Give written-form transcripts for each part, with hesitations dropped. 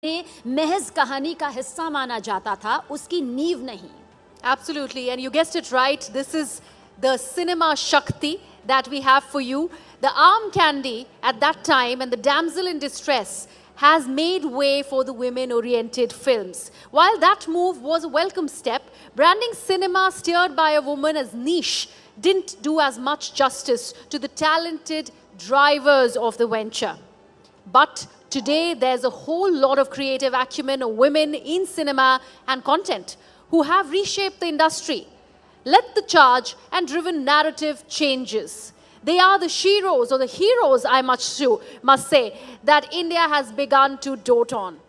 महज कहानी का हिस्सा माना जाता था, उसकी नींव नहीं. Absolutely, and you guessed it right. This is the cinema Shakti that we have for you. The arm candy at that time and the damsel in distress has made way for the women-oriented films. While that move was a welcome step, branding cinema steered by a woman as niche didn't do as much justice to the talented drivers of the venture. But today, there's a whole lot of creative acumen of women in cinema and content who have reshaped the industry, led the charge, and driven narrative changes. They are the sheroes, or the heroes, I must say, that India has begun to dote on.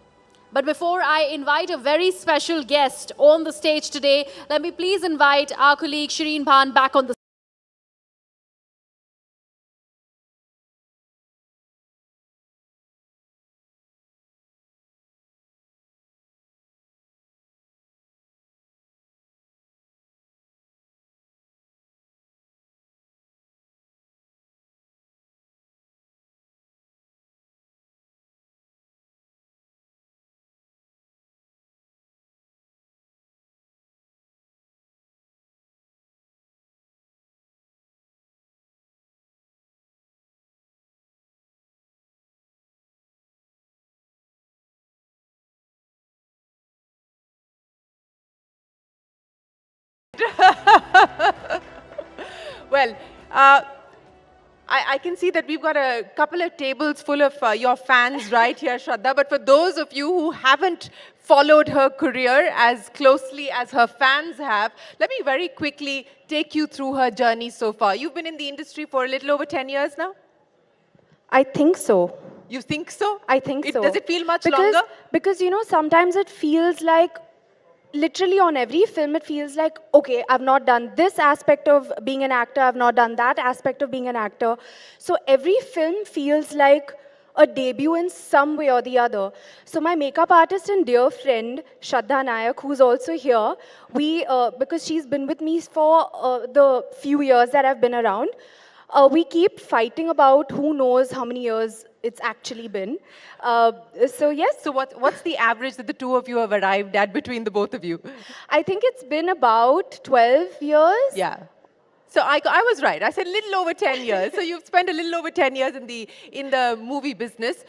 But before I invite a very special guest on the stage today, let me please invite our colleague Shireen Bhan back on the Well, I can see that we've got a couple of tables full of your fans right here, Shradha. But for those of you who haven't followed her career as closely as her fans have, let me very quickly take you through her journey so far. You've been in the industry for a little over 10 years now? I think so. You think so? I think so. Does it feel much longer? Because, you know, sometimes it feels like, literally on every film, it feels like, okay, I've not done this aspect of being an actor, I've not done that aspect of being an actor. So every film feels like a debut in some way or the other. So my makeup artist and dear friend, Shradha Nayak, who's also here, because she's been with me for the few years that I've been around, we keep fighting about who knows how many years it's actually been. So yes. So what's the average that the two of you have arrived at between the both of you? I think it's been about 12 years. Yeah. So I was right. I said a little over 10 years. So you've spent a little over 10 years in the movie business.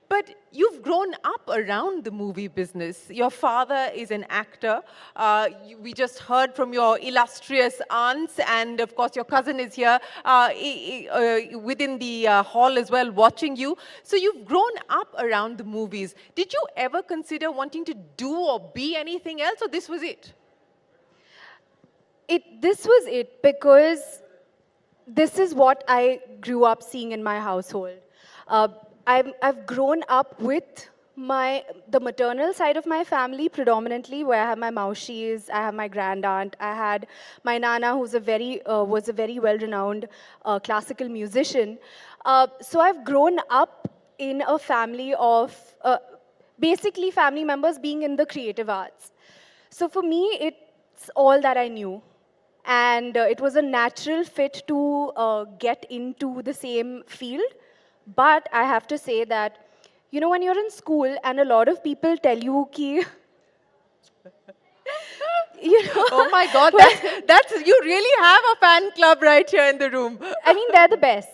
But you've grown up around the movie business. Your father is an actor. We just heard from your illustrious aunts, and of course your cousin is here within the hall as well, watching you. So you've grown up around the movies. Did you ever consider wanting to do or be anything else, or this was it? This was it, because this is what I grew up seeing in my household. I've grown up with the maternal side of my family predominantly, where I have my maushis, I have my grandaunt, I had my nana, who's was a very well-renowned classical musician. So I've grown up in a family of basically family members being in the creative arts. So for me, it's all that I knew. And it was a natural fit to get into the same field. But I have to say that, you know, when you're in school and a lot of people tell you ki, you know, oh my God, you really have a fan club right here in the room. I mean, they're the best.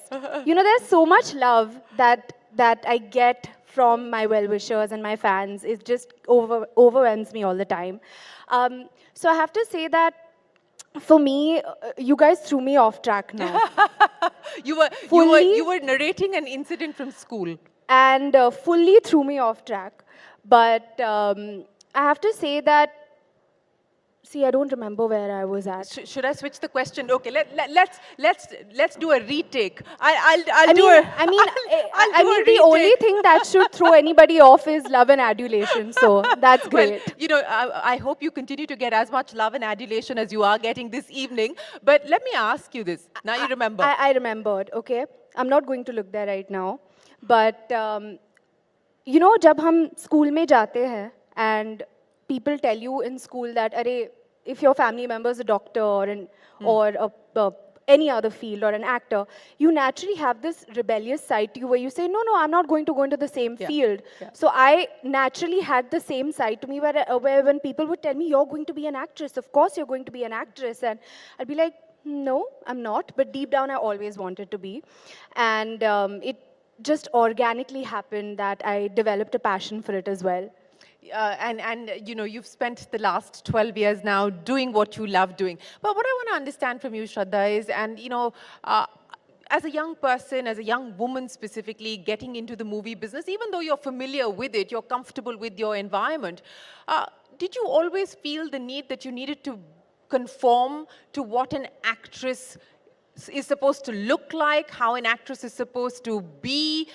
You know, there's so much love that I get from my well-wishers and my fans. It just overwhelms me all the time. So I have to say that, for me, you guys threw me off track now. You were narrating an incident from school. And fully threw me off track. But I have to say that, see, I don't remember where I was at. Should I switch the question? Okay, let's do a retake. I mean, the only thing that should throw anybody off is love and adulation. So that's great. Well, you know, I hope you continue to get as much love and adulation as you are getting this evening. But let me ask you this. Now you remember. I remembered. Okay, I'm not going to look there right now. But you know, जब हम school में जाते हैं and people tell you in school that, if your family member is a doctor or any other field or an actor, you naturally have this rebellious side to you where you say, no, I'm not going to go into the same field. So I naturally had the same side to me where when people would tell me, you're going to be an actress, of course you're going to be an actress. And I'd be like, no, I'm not. But deep down, I always wanted to be. And it just organically happened that I developed a passion for it as well. And you know, you've spent the last 12 years now doing what you love doing. But what I want to understand from you, Shradha, is, and you know, as a young person, as a young woman specifically, getting into the movie business, even though you're familiar with it, you're comfortable with your environment, did you always feel the need that you needed to conform to what an actress is supposed to look like, how an actress is supposed to be?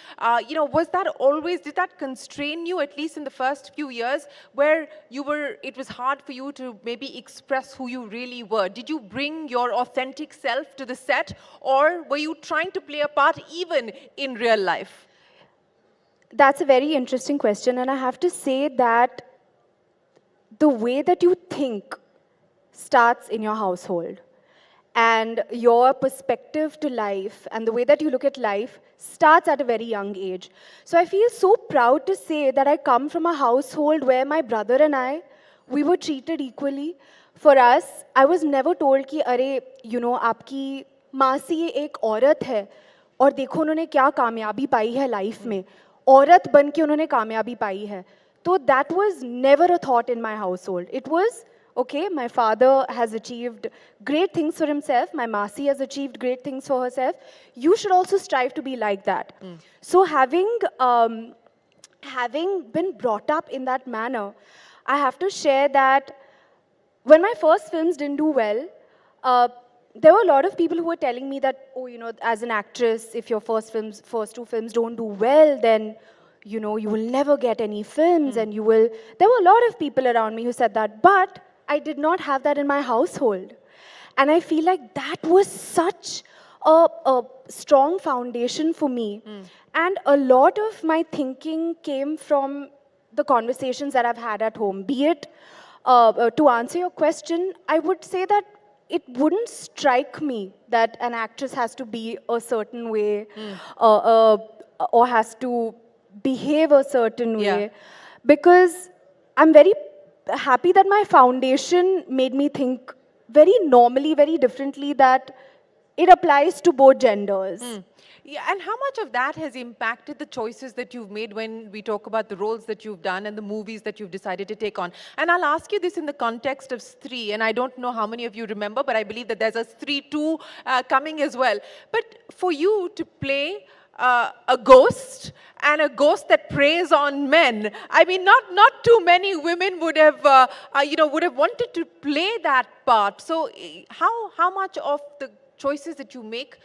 You know, was that always, did that constrain you, at least in the first few years, where it was hard for you to maybe express who you really were? Did you bring your authentic self to the set, or were you trying to play a part even in real life? That's a very interesting question, and I have to say that the way that you think starts in your household. And your perspective to life and the way that you look at life starts at a very young age. So I feel so proud to say that I come from a household where my brother and I, we were treated equally. For us, I was never told कि अरे, you know, आपकी मासी एक औरत है और देखो उन्होंने क्या कामयाबी पाई है लाइफ में, औरत बन के उन्होंने कामयाबी पाई है. So that was never a thought in my household. It was, okay, my father has achieved great things for himself. My Masi has achieved great things for herself. You should also strive to be like that. So having been brought up in that manner, I have to share that when my first films didn't do well, there were a lot of people who were telling me that, oh, you know, as an actress, if your first two films don't do well, then, you know, you will never get any films and you will... There were a lot of people around me who said that, but I did not have that in my household. And I feel like that was such a strong foundation for me. And a lot of my thinking came from the conversations that I've had at home. Be it, to answer your question, I would say that it wouldn't strike me that an actress has to be a certain way or has to behave a certain way. Because I'm very happy that my foundation made me think very normally, very differently, that it applies to both genders. Yeah, and how much of that has impacted the choices that you've made when we talk about the roles that you've done and the movies that you've decided to take on? And I'll ask you this in the context of Stree, and I don't know how many of you remember, but I believe that there's a Stree 2 coming as well. But for you to play a ghost, and a ghost that preys on men, I mean, not too many women would have, would have wanted to play that part. So, how much of the choices that you make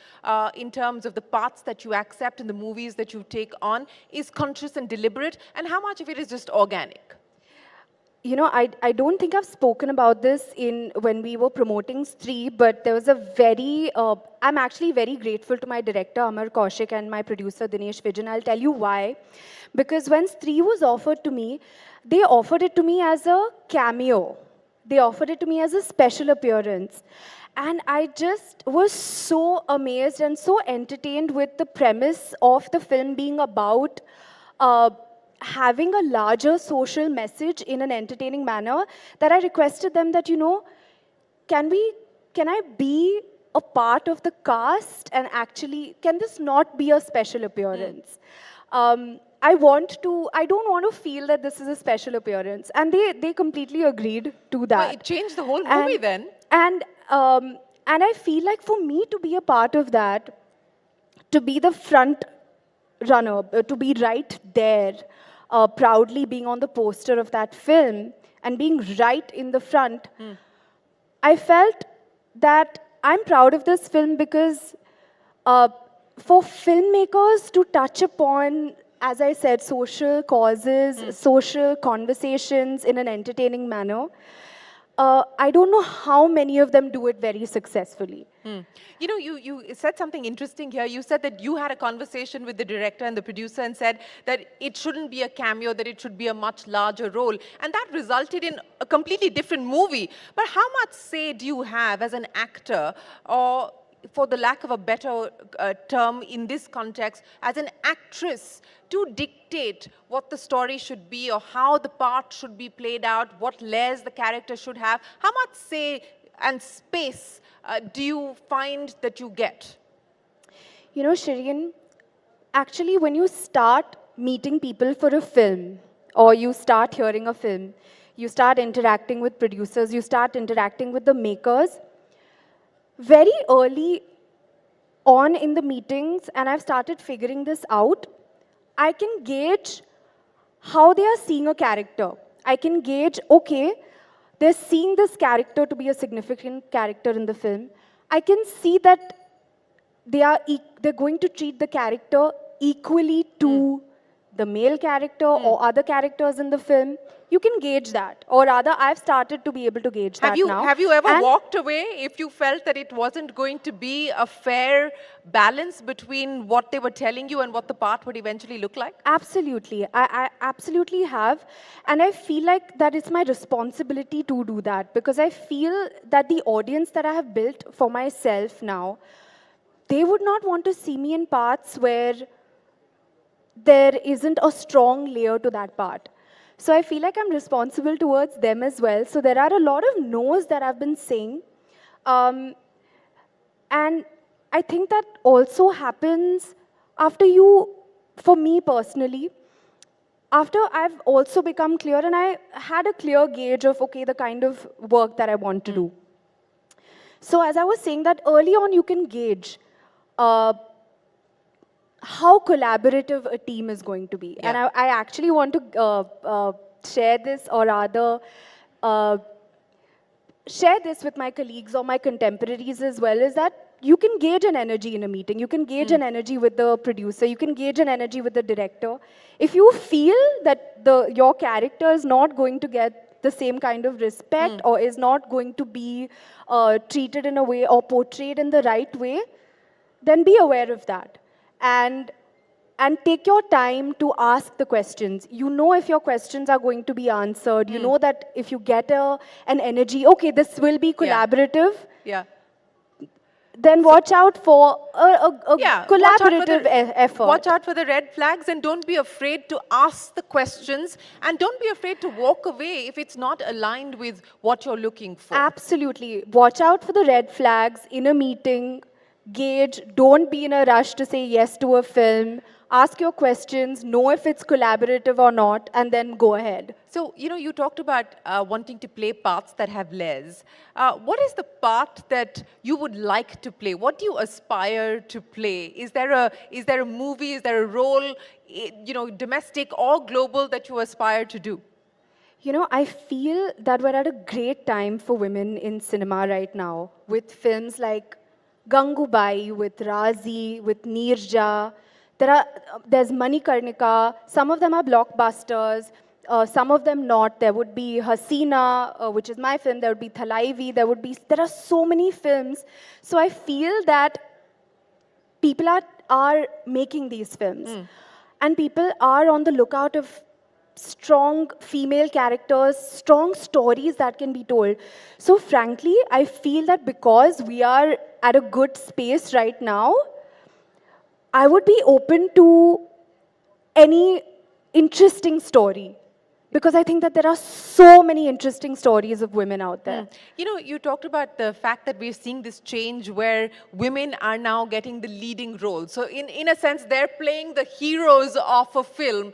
in terms of the parts that you accept in the movies that you take on is conscious and deliberate, and how much of it is just organic? You know, I don't think I've spoken about this when we were promoting Stree, but there was a very, I'm actually very grateful to my director, Amar Kaushik, and my producer, Dinesh Vijan. I'll tell you why. Because when Stree was offered to me, they offered it to me as a cameo. They offered it to me as a special appearance. And I just was so amazed and so entertained with the premise of the film being about having a larger social message in an entertaining manner, that I requested them that, you know, can I be a part of the cast, and actually, can this not be a special appearance? I don't want to feel that this is a special appearance. And they completely agreed to that. Well, it changed the whole movie then. And I feel like for me to be a part of that, to be the front runner, to be right there, proudly being on the poster of that film and being right in the front, I felt that I'm proud of this film because for filmmakers to touch upon, as I said, social causes, social conversations in an entertaining manner, I don't know how many of them do it very successfully. You know, you said something interesting here. You said that you had a conversation with the director and the producer and said that it shouldn't be a cameo, that it should be a much larger role. And that resulted in a completely different movie. But how much say do you have as an actor, or for the lack of a better term in this context, as an actress to dictate what the story should be or how the part should be played out, what layers the character should have? How much say and space do you find that you get? You know, Shireen, actually when you start meeting people for a film, or you start hearing a film, you start interacting with producers, you start interacting with the makers, very early on in the meetings, and I've started figuring this out, I can gauge how they are seeing a character. I can gauge, okay, they're seeing this character to be a significant character in the film. I can see that they're going to treat the character equally to the male character or other characters in the film. You can gauge that, or rather I've started to be able to gauge that now. Have you ever walked away if you felt that it wasn't going to be a fair balance between what they were telling you and what the part would eventually look like? Absolutely. I absolutely have. And I feel like that it's my responsibility to do that, because I feel that the audience that I have built for myself now, they would not want to see me in parts where there isn't a strong layer to that part. So I feel like I'm responsible towards them as well. So there are a lot of no's that I've been saying. And I think that also happens after you, for me personally, after I've also become clear and I had a clear gauge of, okay, the kind of work that I want to do. So as I was saying that early on you can gauge how collaborative a team is going to be. Yeah. And I actually want to share this, or rather share this with my colleagues or my contemporaries as well, is that you can gauge an energy in a meeting. You can gauge an energy with the producer. You can gauge an energy with the director. If you feel that your character is not going to get the same kind of respect or is not going to be treated in a way or portrayed in the right way, then be aware of that. And take your time to ask the questions. You know if your questions are going to be answered. You know that if you get an energy, okay, this will be collaborative. Yeah. Then watch out for a collaborative effort. Watch out for the red flags, and don't be afraid to ask the questions, and don't be afraid to walk away if it's not aligned with what you're looking for. Absolutely. Watch out for the red flags in a meeting. Gauge, don't be in a rush to say yes to a film. Ask your questions, know if it's collaborative or not, and then go ahead. So, you know, you talked about wanting to play parts that have layers. What is the part that you would like to play? What do you aspire to play? Is there a movie, is there a role, you know, domestic or global, that you aspire to do? You know, I feel that we're at a great time for women in cinema right now, with films like Gangubai, with Razi, with Neerja. There's Manikarnika. Some of them are blockbusters, some of them not. There would be Hasina, which is my film. There would be Thalaivi. There are so many films. So I feel that people are making these films. And people are on the lookout of strong female characters, strong stories that can be told. So frankly, I feel that because we are at a good space right now, I would be open to any interesting story, because I think that there are so many interesting stories of women out there. You know, you talked about the fact that we're seeing this change where women are now getting the leading role. So in a sense, they're playing the heroes of a film.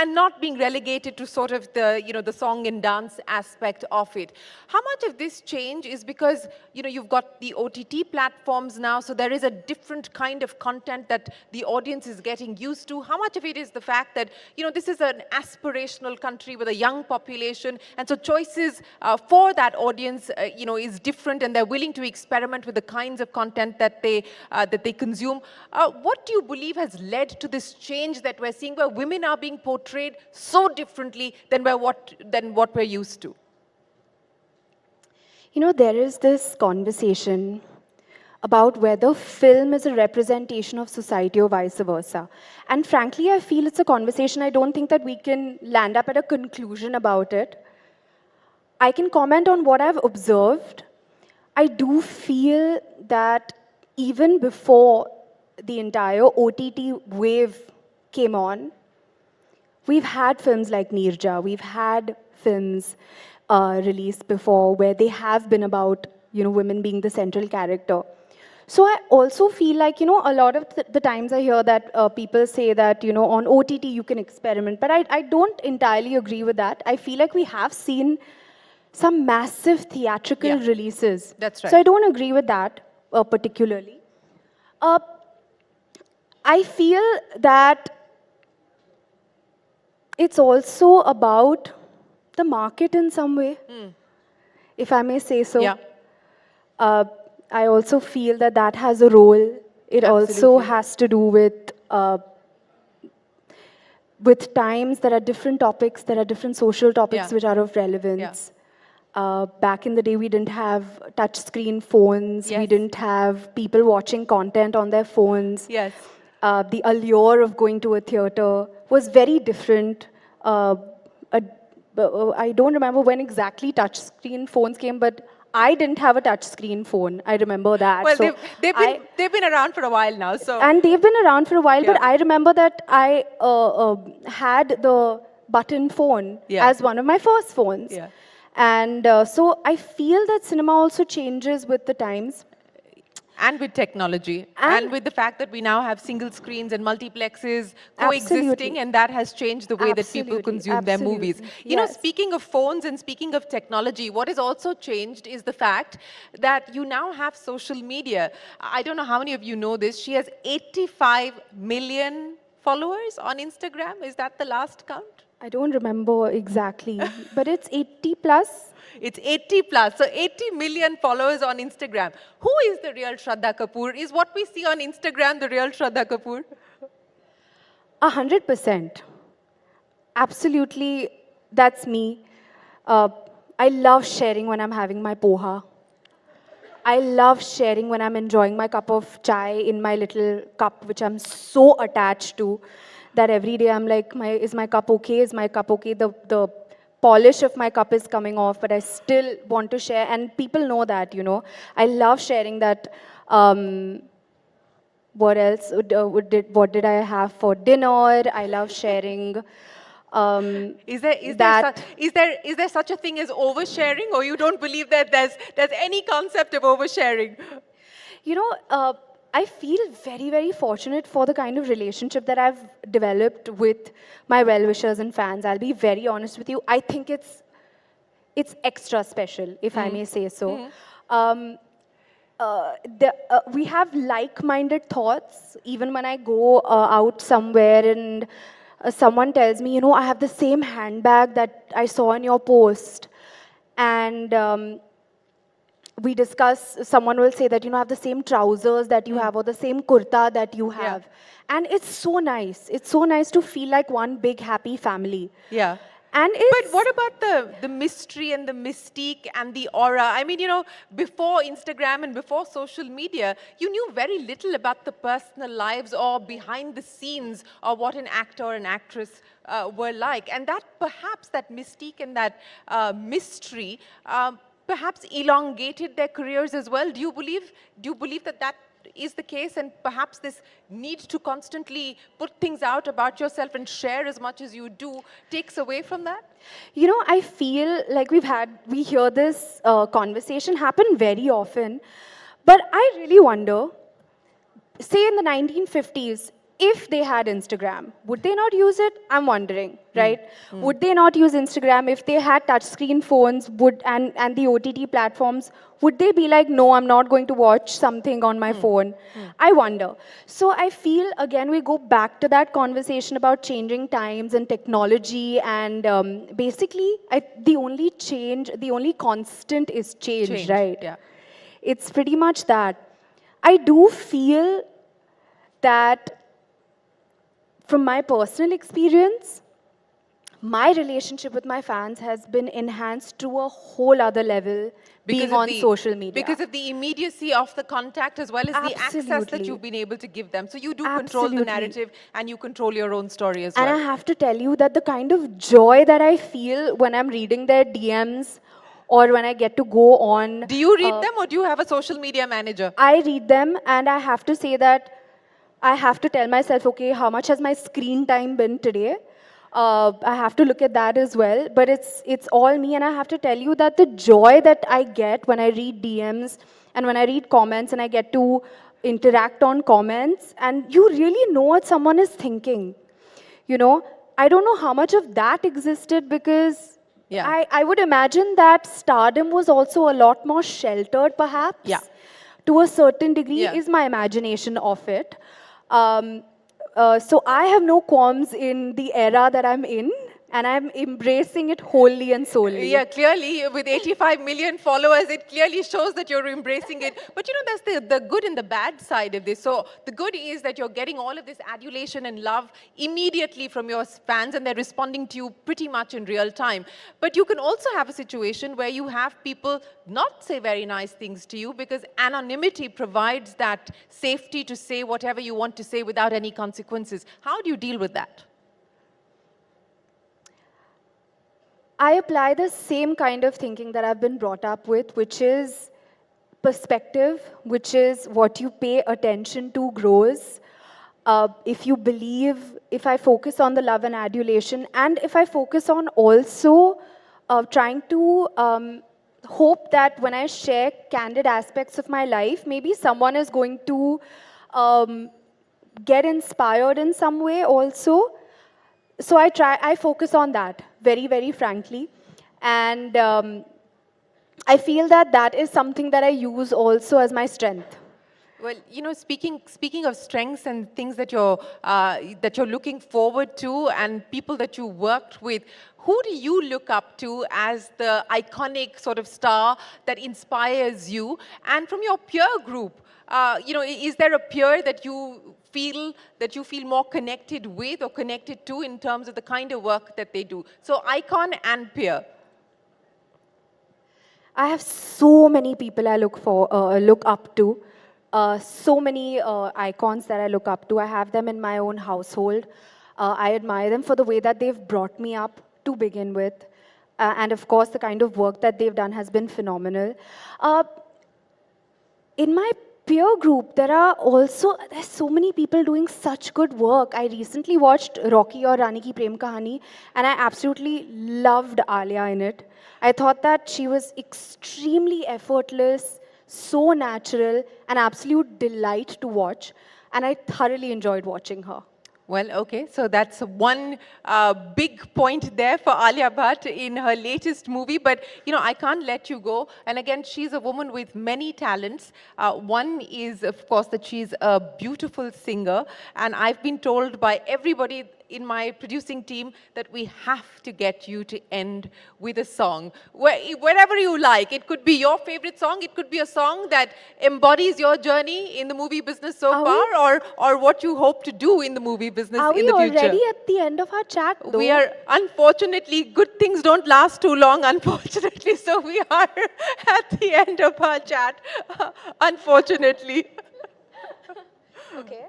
And not being relegated to sort of the, you know, the song and dance aspect of it. How much of this change is because, you know, you've got the OTT platforms now, so there is a different kind of content that the audience is getting used to? How much of it is the fact that, you know, this is an aspirational country with a young population, and so choices for that audience, you know, is different, and they're willing to experiment with the kinds of content that they consume? What do you believe has led to this change that we're seeing, where women are being portrayed so differently than what we're used to? You know, there is this conversation about whether film is a representation of society or vice versa. And frankly, I feel it's a conversation. I don't think that we can land up at a conclusion about it. I can comment on what I've observed. I do feel that even before the entire OTT wave came on, we've had films like Neerja, we've had films released before where they have been about, women being the central character. So I also feel like, a lot of the times I hear that people say that, on OTT you can experiment, but I don't entirely agree with that. I feel like we have seen some massive theatrical releases. That's right. So I don't agree with that particularly. I feel that it's also about the market in some way, if I may say so. Yeah. I also feel that that has a role. It also Absolutely. has to do with times. There are different topics, there are different social topics which are of relevance. Back in the day, we didn't have touch-screen phones. We didn't have people watching content on their phones. Yes. The allure of going to a theater was very different. I don't remember when exactly touch-screen phones came, but I didn't have a touch-screen phone. I remember that. Well, So they've been around for a while now. So and they've been around for a while, but I remember that I had the button phone as one of my first phones. Yeah. And so I feel that cinema also changes with the times. And with technology, and with the fact that we now have single screens and multiplexes coexisting, and that has changed the way that people consume their movies. You know, speaking of phones and speaking of technology, what has also changed is the fact that you now have social media. I don't know how many of you know this. She has 85 million followers on Instagram. Is that the last count? I don't remember exactly, but it's 80 plus. It's 80 plus, so 80 million followers on Instagram. Who is the real Shradha Kapoor? Is what we see on Instagram the real Shradha Kapoor? 100%. Absolutely, that's me. I love sharing when I'm having my poha. I love sharing when I'm enjoying my cup of chai in my little cup, which I'm so attached to, that every day I'm like, is my cup okay? Is my cup okay? The polish of my cup is coming off, but I still want to share. And people know that, I love sharing that. What else? What did I have for dinner? I love sharing. Is there such a thing as oversharing, or you don't believe that there's any concept of oversharing? I feel very, very fortunate for the kind of relationship that I've developed with my well-wishers and fans. I'll be very honest with you. I think it's extra special, if I may say so. We have like-minded thoughts. Even when I go out somewhere and someone tells me, I have the same handbag that I saw in your post. And we discuss, someone will say that, I have the same trousers that you have, or the same kurta that you have. And it's so nice. It's so nice to feel like one big happy family. Yeah. And but what about the mystery and the mystique and the aura? I mean, before Instagram and before social media, you knew very little about the personal lives or behind the scenes or what an actor or an actress were like. And that perhaps that mystique and that mystery perhaps elongated their careers as well. Do you believe that is the case, and perhaps this need to constantly put things out about yourself and share as much as you do takes away from that? I feel like we hear this conversation happen very often, but I really wonder, say in the 1950s, if they had Instagram, would they not use it? I'm wondering, right? Would they not use Instagram if they had touchscreen phones and the OTT platforms? Would they be like, no, I'm not going to watch something on my phone? I wonder. So I feel, again, we go back to that conversation about changing times and technology, and basically, the only constant is change, right? Yeah. It's pretty much that. I do feel that from my personal experience, my relationship with my fans has been enhanced to a whole other level being on social media. Because of the immediacy of the contact as well as the access that you've been able to give them. So you do control the narrative and you control your own story as well. And I have to tell you that the kind of joy that I feel when I'm reading their DMs or when I get to go on. Do you read them or do you have a social media manager? I read them, and I have to say that I have to tell myself, okay, how much has my screen time been today? I have to look at that as well, but it's all me, and I have to tell you that the joy that I get when I read DMs and when I read comments and I get to interact on comments, and you really know what someone is thinking. You know, I don't know how much of that existed because I would imagine that stardom was also a lot more sheltered, perhaps. Yeah. To a certain degree, Yeah. is my imagination of it. So I have no qualms in the era that I'm in, and I'm embracing it wholly and solely. Yeah, clearly, with 85 million followers, it clearly shows that you're embracing it. But you know, that's the good and the bad side of this. So the good is that you're getting all of this adulation and love immediately from your fans, and they're responding to you pretty much in real time. But you can also have a situation where you have people not say very nice things to you because anonymity provides that safety to say whatever you want to say without any consequences. How do you deal with that? I apply the same kind of thinking that I've been brought up with, which is perspective, which is what you pay attention to grows. If you believe, if I focus on the love and adulation, and if I focus on also trying to hope that when I share candid aspects of my life, maybe someone is going to get inspired in some way also. So I focus on that very, very frankly. And I feel that that is something that I use also as my strength. Well, you know, speaking of strengths and things that you're looking forward to, and people that you worked with, who do you look up to as the iconic sort of star that inspires you? And from your peer group, you know, is there a peer that you feel more connected with or connected to in terms of the kind of work that they do? So icon and peer. I have so many people I look up to. So many icons that I look up to. I have them in my own household. I admire them for the way that they've brought me up to begin with. And of course, the kind of work that they've done has been phenomenal. In my peer group, there's so many people doing such good work. I recently watched Rocky or Rani Ki Prem Kahani, and I absolutely loved Alia in it. I thought that she was extremely effortless, so natural, an absolute delight to watch, and I thoroughly enjoyed watching her. Well, okay, so that's one big point there for Alia Bhatt in her latest movie. But, you know, I can't let you go. And again, she's a woman with many talents. One is, of course, that she's a beautiful singer. And I've been told by everybody in my producing team that we have to get you to end with a song. Wherever you like. It could be your favorite song. It could be a song that embodies your journey in the movie business so far, or what you hope to do in the movie business in the future. Are we already at the end of our chat, though? We are, unfortunately, good things don't last too long, unfortunately. So we are at the end of our chat, unfortunately. Okay.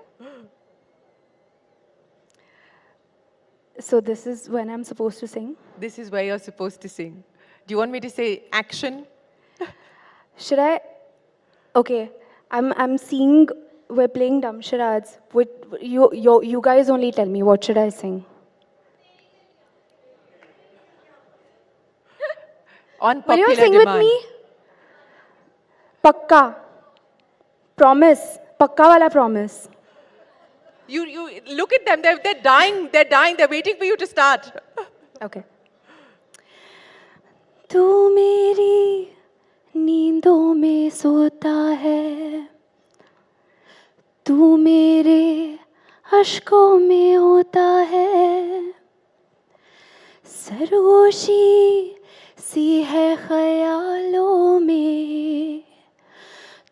So this is when I'm supposed to sing? This is where you're supposed to sing. Do you want me to say action? Should I? Okay, I'm seeing we're playing dumb charades. You guys only tell me, what should I sing? On Will popular you sing demand. with me? Pakka. Promise. Pakka wala promise. You look at them, they're dying, they're waiting for you to start. Okay. तू मेरी नींदों में सोता है, तू मेरे अश्कों में होता है, सरगोशी सी है ख्यालों में,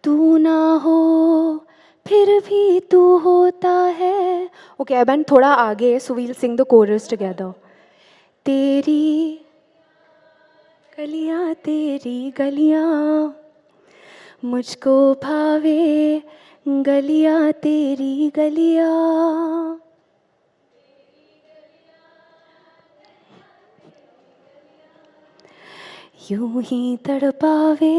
तू ना हो फिर भी तू होता है. Okay, I went थोड़ा आगे, so we'll sing the chorus together. तेरी गलियां मुझको भावे, गलियां तेरी गलियां. यूं ही तड़पावे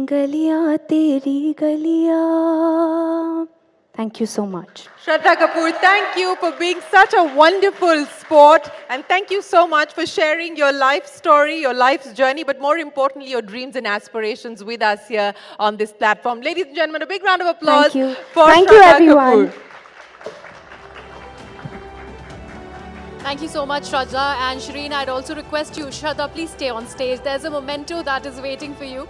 गलियां तेरी गलियां. Thank you so much. Shradha Kapoor, thank you for being such a wonderful sport, and thank you so much for sharing your life story, your life's journey, but more importantly, your dreams and aspirations with us here on this platform. Ladies and gentlemen, a big round of applause Thank you. for Thank you, Shradha everyone. Kapoor. Thank you so much, Shradha. And Shireen, I'd also request you, Shradha, please stay on stage. There's a memento that is waiting for you.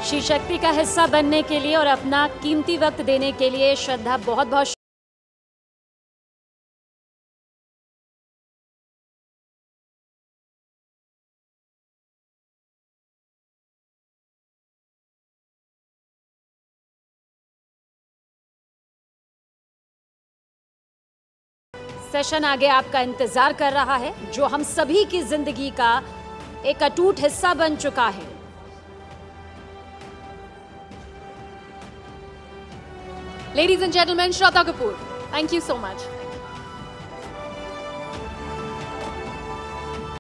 Shri Shakti का हिस्सा बनने के लिए और अपना कीमती वक्त देने के लिए श्रद्धा बहुत बहुत सेशन आगे आपका इंतजार कर रहा है, जो हम सभी की जिंदगी का एक अटूट हिस्सा बन चुका है. Ladies and gentlemen, Shradha Kapoor, thank you so much.